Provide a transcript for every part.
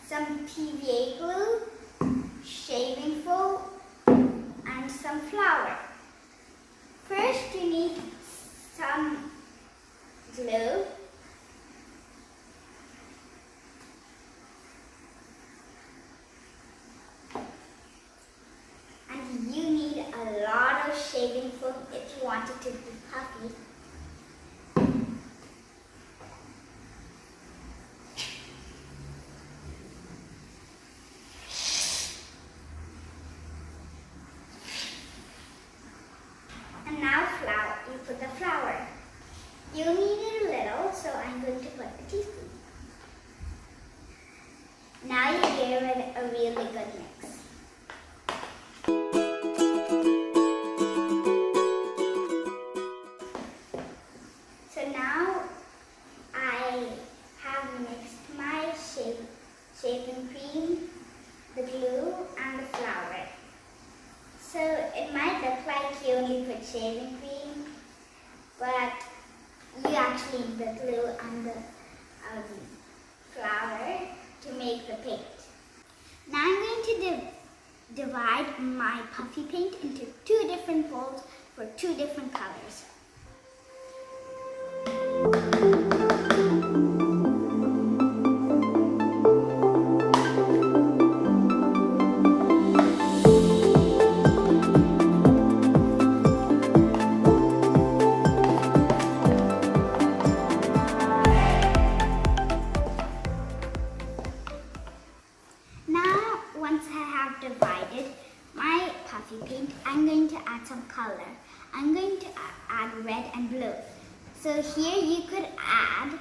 some PVA glue, shaving foam, and some flour. First, you need some glue. And you need a lot of shaving foam if you want it to be puffy. And now flour. You put the flour. You need it a little, so I'm going to put a teaspoon. Now you give it a really good mix. So now I have mixed my shaving cream, the glue, and the flour. So it might look like you only put shaving cream, but you actually need the glue and the flour to make the paint. Now I'm going to divide my puffy paint into 2 different bowls for 2 different colors. Once I have divided my puffy paint, I'm going to add some color. I'm going to add red and blue. So here you could add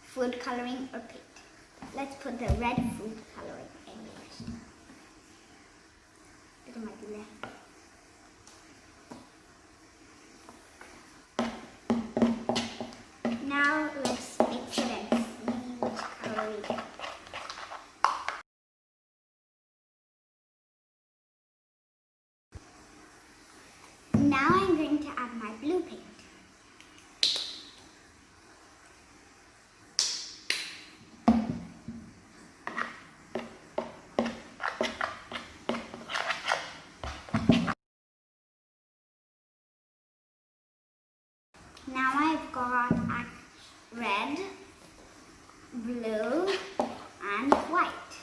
food coloring or paint. Let's put the red food coloring in first. It might be there. Now let's mix it and see which color we get. Now I'm going to add my blue paint. Now I've got red, blue, and white.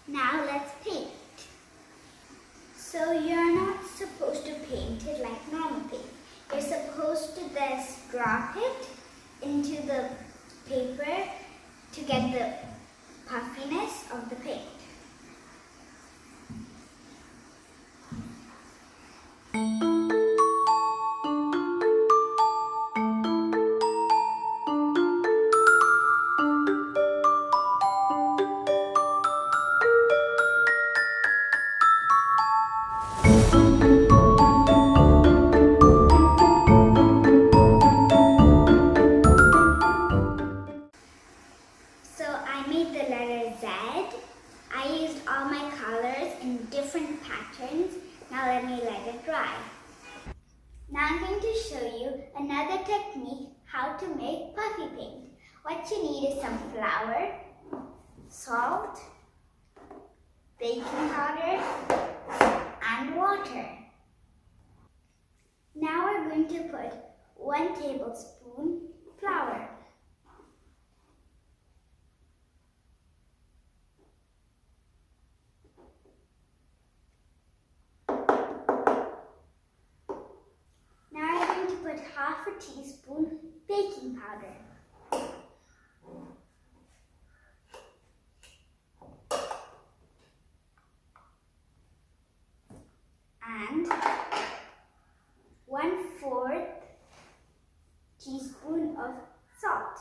Now let's paint. So you're not supposed to paint it like normal paint. You're supposed to just drop it into the paper to get the puffiness of the paint. I used all my colors in different patterns. Now let me let it dry. Now I'm going to show you another technique how to make puffy paint. What you need is some flour, salt, baking powder, and water. Now we're going to put 1 tablespoon flour. Put half a teaspoon baking powder. And 1/4 teaspoon of salt.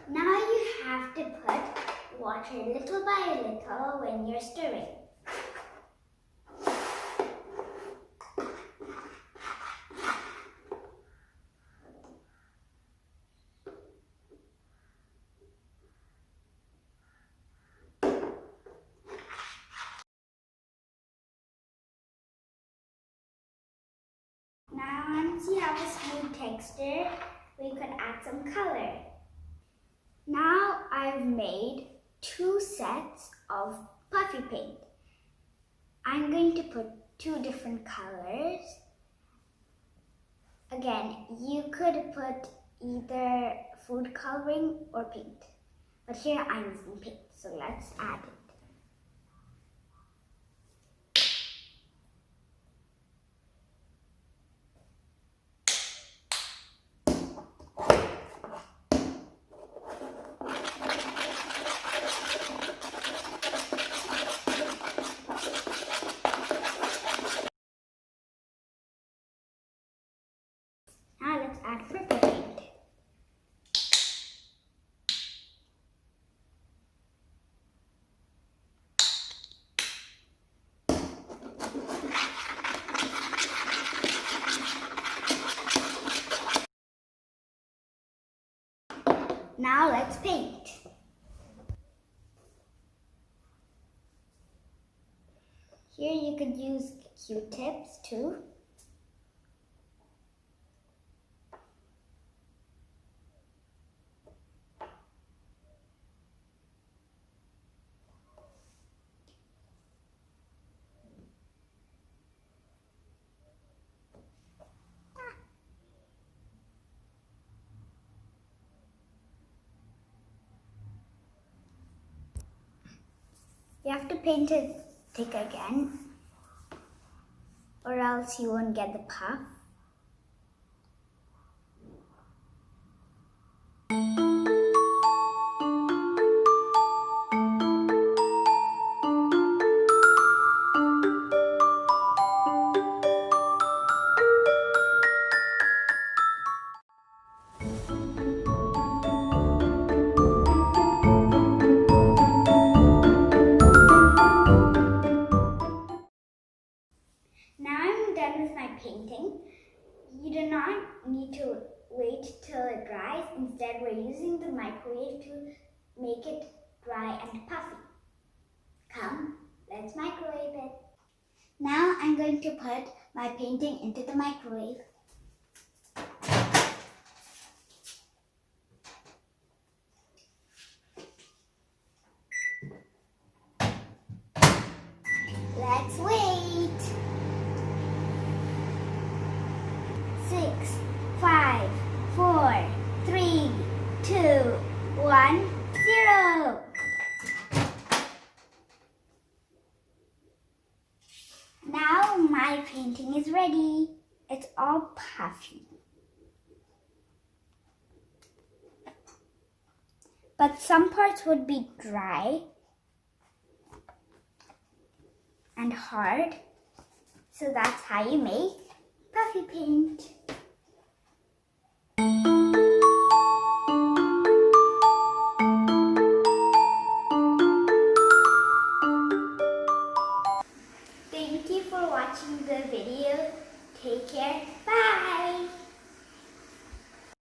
Now you have to put water little by little when you're stirring. once you have a smooth texture, we could add some color. Now I've made 2 sets of puffy paint. I'm going to put 2 different colors. Again, you could put either food coloring or paint. But here I'm using paint, so let's add it. Now let's add purple paint. Now let's paint. Here you could use Q-tips too. You have to paint it thick again, or else you won't get the puff. Now I'm done with my painting. You do not need to wait till it dries. Instead, we're using the microwave to make it dry and puffy. Come, let's microwave it. Now I'm going to put my painting into the microwave. Let's wait. 6, 5, 4, 3, 2, 1, 0. Now my painting is ready. It's all puffy. But some parts would be dry and hard. So that's how you make puffy paint.